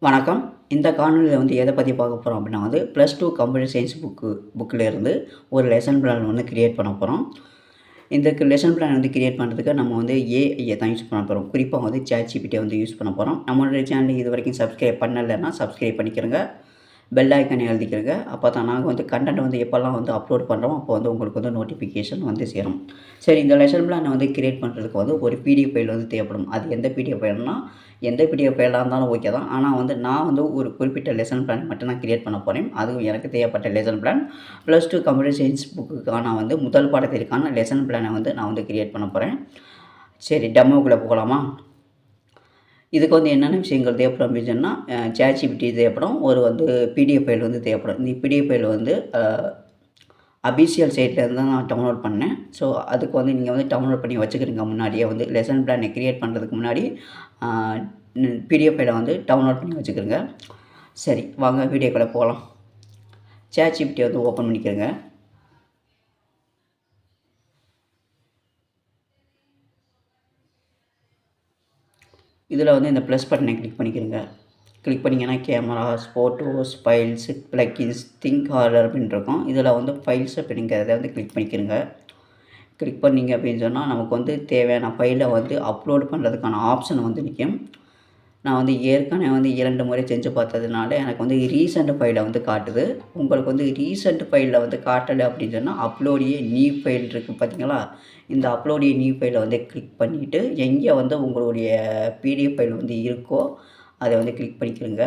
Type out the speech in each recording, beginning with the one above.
வணக்கம். இந்த காணொளியில எத பத்தி பார்க்க போறோம் அப்படின்னா +2 கம்ப்யூட்டர் சயின்ஸ் புக்லேருந்து ஒரு லெசன் பிளான் கிரியேட் பண்ண போறோம். இந்த லெசன் பிளான் கிரியேட் பண்ணுறதுக்கு நம்ம ஏஐ தான் யூஸ் பண்ண போறோம். குறிப்பா ChatGPT யூஸ் பண்ண போறோம். நம்மளுடைய சேனலை இதுவரைக்கும் சப்ஸ்கிரைப் பண்ணலைன்னா சப்ஸ்கிரைப் பண்ணிக்கிறங்க. பெல் ஐக்கானை எழுதிக்கிறங்க. அப்போ தான் நாங்கள் கன்டென்ட் எப்போல்லாம் அப்லோட் பண்ணுறோம் அப்போ உங்களுக்கு நோட்டிஃபிகேஷன் சேரும். சரி, இந்த லெசன் பிளானை கிரியேட் பண்ணுறதுக்கு ஒரு பிடிஎஃப் ஃபைல் தேவைப்படும். அது எந்த பிடிஎஃப் ஃபைல்னா எந்த பிடிஎஃப் ஃபைலாக இருந்தாலும் ஓகே தான். ஆனால் நான் ஒரு குறிப்பிட்ட லெசன் பிளான் மட்டும் தான் கிரியேட் பண்ண போகிறேன். அதுவும் எனக்கு தேவைப்பட்ட லெசன் பிளான் +2 கம்ப்யூட்டர் சயின்ஸ் புக்குக்கான முதல் பாடத்திற்கான லெசன் பிளானை நான் கிரியேட் பண்ண போகிறேன். சரி, டெமோக்குள்ளே போகலாமா? இதுக்கு என்னென்ன விஷயங்கள் தேவைப்படும் அப்படின்னு சொன்னால், ChatGPT தேவைப்படும். ஒரு பிடிஎஃப் ஃபைல் தேவைப்படும். இந்த பிடிஎஃப் ஃபைல் அபிஷியல் சைட்லேருந்து தான் நான் டவுன்லோட் பண்ணேன். ஸோ அதுக்கு நீங்கள் டவுன்லோட் பண்ணி வச்சுக்கிறீங்க. முன்னாடியே லெசன் பிளானை கிரியேட் பண்ணுறதுக்கு முன்னாடி பிடிஎஃப் ஃபைலை டவுன்லோட் பண்ணி வச்சுக்கிறங்க. சரி, வாங்க வீடியோக்குள்ளே போகலாம். ChatGPT ஓப்பன் பண்ணிக்கிறங்க. இதில் இந்த ப்ளஸ் பட்டனை கிளிக் பண்ணிக்கிறங்க. கிளிக் பண்ணிங்கன்னா cameras, photos, files, plugins, think harder அப்படின்னு இருக்கும். இதில் ஃபைல்ஸ் அப்படிங்கிறத கிளிக் பண்ணிக்கிறங்க. கிளிக் பண்ணிங்க அப்படின்னு சொன்னால் நமக்கு தேவையான ஃபைலை அப்லோட் பண்ணுறதுக்கான ஆப்ஷன் நிற்கும். நான் ஏற்கனவே 2 முறை செஞ்சு பார்த்ததுனால எனக்கு ரீசெண்ட் ஃபைலை காட்டுது. உங்களுக்கு ரீசெண்ட் ஃபைலில் காட்டலை அப்படின்னு சொன்னால் அப்லோட் ஏ நியூ ஃபைல் இருக்குது பார்த்தீங்களா? இந்த அப்லோட் ஏ நியூ ஃபைலை கிளிக் பண்ணிவிட்டு எங்கே உங்களுடைய பிடிஎஃப் ஃபைல் இருக்கோ அதை கிளிக் பண்ணிக்கிறங்க.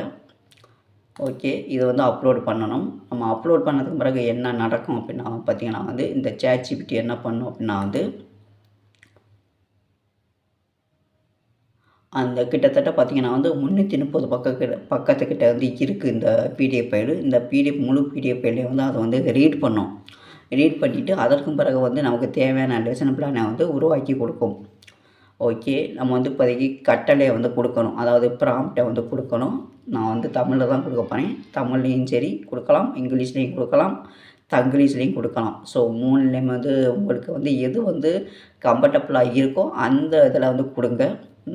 ஓகே, இது அப்லோட் பண்ணணும். நம்ம அப்லோட் பண்ணதுக்கு பிறகு என்ன நடக்கும் அப்படின்னா பார்த்தீங்கன்னா இந்த ChatGPT என்ன பண்ணும் அப்படின்னா அந்த கிட்டத்தட்ட பார்த்தீங்கன்னா 330 பக்கத்துக்கிட்ட இருக்குது இந்த பிடிஎஃப் ஃபைலு. இந்த முழு பிடிஎஃப் ஃபைலையும் அதை ரீட் பண்ணும். ரீட் பண்ணிவிட்டு அதற்கும் பிறகு நமக்கு தேவையான லெசன் பிளானை உருவாக்கி கொடுக்கும். ஓகே, நம்ம இப்போதைக்கு கட்டளையை கொடுக்கணும். அதாவது ப்ராம்ப்டை கொடுக்கணும். நான் தமிழில் தான் கொடுக்க போகிறேன். தமிழ்லேயும் சரி கொடுக்கலாம், இங்கிலீஷ்லேயும் கொடுக்கலாம், தங்கிலீஷ்லேயும் கொடுக்கலாம். ஸோ 3லேயும் உங்களுக்கு எது கம்ஃபர்டபுளாக இருக்கோ அந்த இதில் கொடுங்க.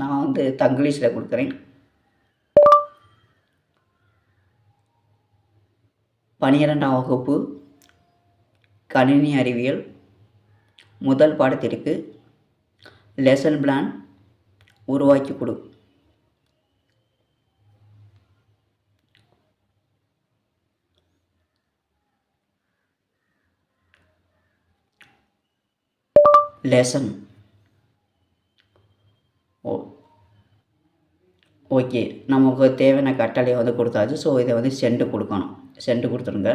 நான் தங்கிலீஷில் கொடுக்குறேன். 12ஆம் வகுப்பு கணினி அறிவியல் முதல் பாடத்திற்கு லெசன் பிளான் உருவாக்கி கொடு. லெசன் ஓகே, நமக்கு தேவையான கட்டளையை கொடுத்தாச்சு. ஸோ இதை சென்டு கொடுக்கணும். சென்டு கொடுத்துருங்க.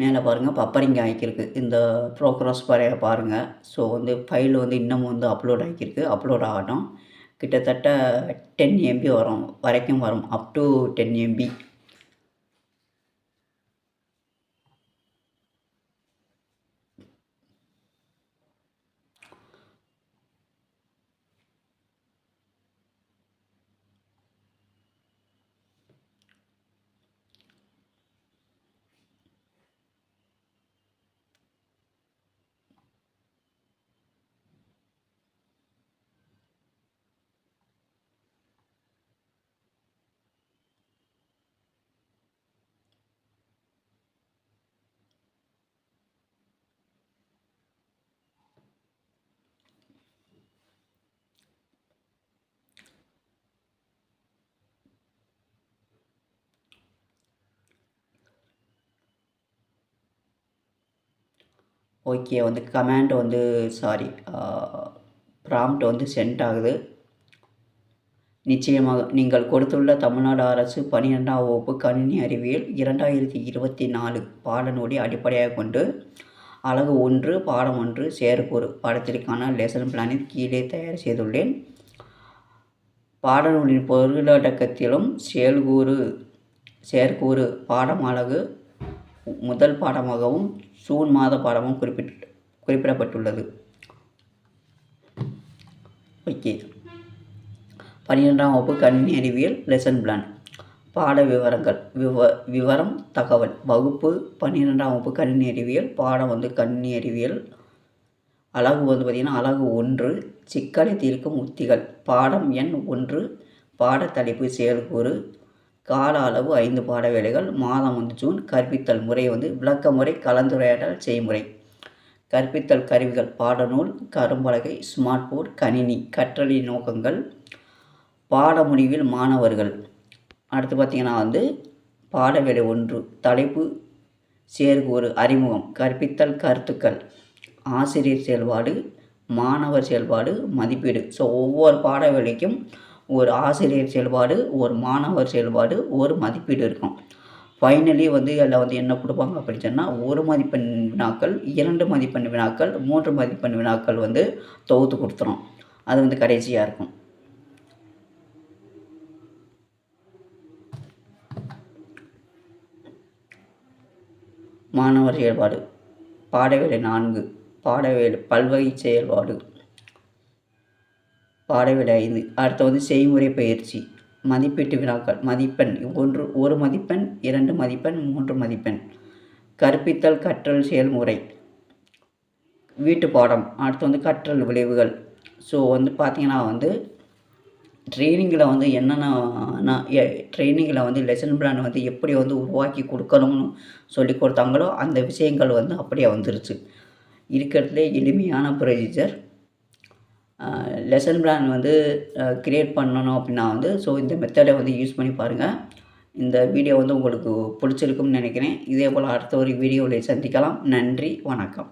மேலே பாருங்கள் பப்பரிங் ஆகிக்கிருக்கு. இந்த ப்ரோக்ரஸ் பாருங்கள். ஸோ ஃபைல் இன்னமும் அப்லோட் ஆகிக்கிருக்கு. அப்லோட் ஆகட்டும். கிட்டத்தட்ட 10 MB வரைக்கும் வரும். Up to 10 MB. Okay, command sorry prompt sent ஆகுது. நிச்சயமாக நீங்கள் கொடுத்துள்ள தமிழ்நாடு அரசு 12ஆம் வகுப்பு கணினி அறிவியல் 2024 பாடநூலை அடிப்படையாக கொண்டு அலகு 1 பாடம் 1 செயற்கூறு பாடத்திற்கான லெசன் பிளானை கீழே தயார் செய்துள்ளேன். பாடநூலின் பொருளடக்கத்திலும் செயற்கூறு பாடம் அலகு முதல் பாடமாகவும் ஜூன் மாத பாடமும் குறிப்பிடப்பட்டுள்ளது. ஓகே, 12ஆம் வகுப்பு கணினி அறிவியல் லெசன் பிளான் பாட விவரங்கள் விவரம் தகவல் வகுப்பு 12ஆம் வகுப்பு கணினி அறிவியல் பாடம் கணினி அறிவியல் அலகு வந்து பார்த்திங்கன்னா அலகு 1 சிக்கலை தீர்க்கும் உத்திகள். பாடம் எண் 1 பாடத்தலைப்பு செயல்கூறு. கால அளவு 5 பாட வேலைகள். மாதம் வந்து ஜூன். கற்பித்தல் முறை வந்து விளக்க முறை, கலந்துரையாடல், செய்முறை. கற்பித்தல் கருவிகள் பாடநூல், கரும்பலகை, ஸ்மார்ட் போர்டு, கணினி. கற்றலின் நோக்கங்கள். பாட முடிவில் மாணவர்கள். அடுத்து பார்த்திங்கன்னா வந்து பாடவேலை 1 தலைப்பு செயற்கூறு அறிமுகம். கற்பித்தல் கருத்துக்கள். ஆசிரியர் செயல்பாடு, மாணவர் செயல்பாடு, மதிப்பீடு. ஸோ ஒவ்வொரு பாட வேலைக்கும் ஒரு ஆசிரியர் செயல்பாடு, ஒரு மாணவர் செயல்பாடு, ஒரு மதிப்பீடு இருக்கும். ஃபைனலி வந்து அதில் வந்து என்ன கொடுப்பாங்க அப்படின்னு சொன்னால் 1 மதிப்பெண் வினாக்கள், 2 மதிப்பெண் வினாக்கள், 3 மதிப்பெண் வினாக்கள் வந்து தொகுத்து கொடுத்துரும். அது வந்து கடைசியாக இருக்கும். மாணவர் செயல்பாடு பாடவேலை 4 பாடவேலை பல்வகை செயல்பாடு. பாடவேலை 5 அடுத்து வந்து செய்முறை பயிற்சி. மதிப்பீட்டு வினாக்கள். மதிப்பெண் 1 மதிப்பெண், 2 மதிப்பெண், 3 மதிப்பெண். கற்பித்தல் கற்றல் செயல்முறை. வீட்டு பாடம். அடுத்து வந்து கற்றல் விளைவுகள். ஸோ வந்து பார்த்திங்கன்னா வந்து ட்ரைனிங்கில் வந்து என்னென்ன ட்ரைனிங்கில் வந்து லெசன் பிளான் வந்து எப்படி வந்து உருவாக்கி கொடுக்கணும்னு சொல்லி கொடுத்தாங்களோ அந்த விஷயங்கள் வந்து அப்படியே வந்துருச்சு. இருக்கிறதுலே எளிமையான ப்ரொசீஜர். லெசன் பிளான் வந்து க்ரியேட் பண்ணணும் அப்படின்னா வந்து ஸோ இந்த மெத்தடை வந்து யூஸ் பண்ணி பாருங்கள். இந்த வீடியோ வந்து உங்களுக்கு பிடிச்சிருக்கும்னு நினைக்கிறேன். இதே போல் அடுத்த ஒரு வீடியோவில் சந்திக்கலாம். நன்றி, வணக்கம்.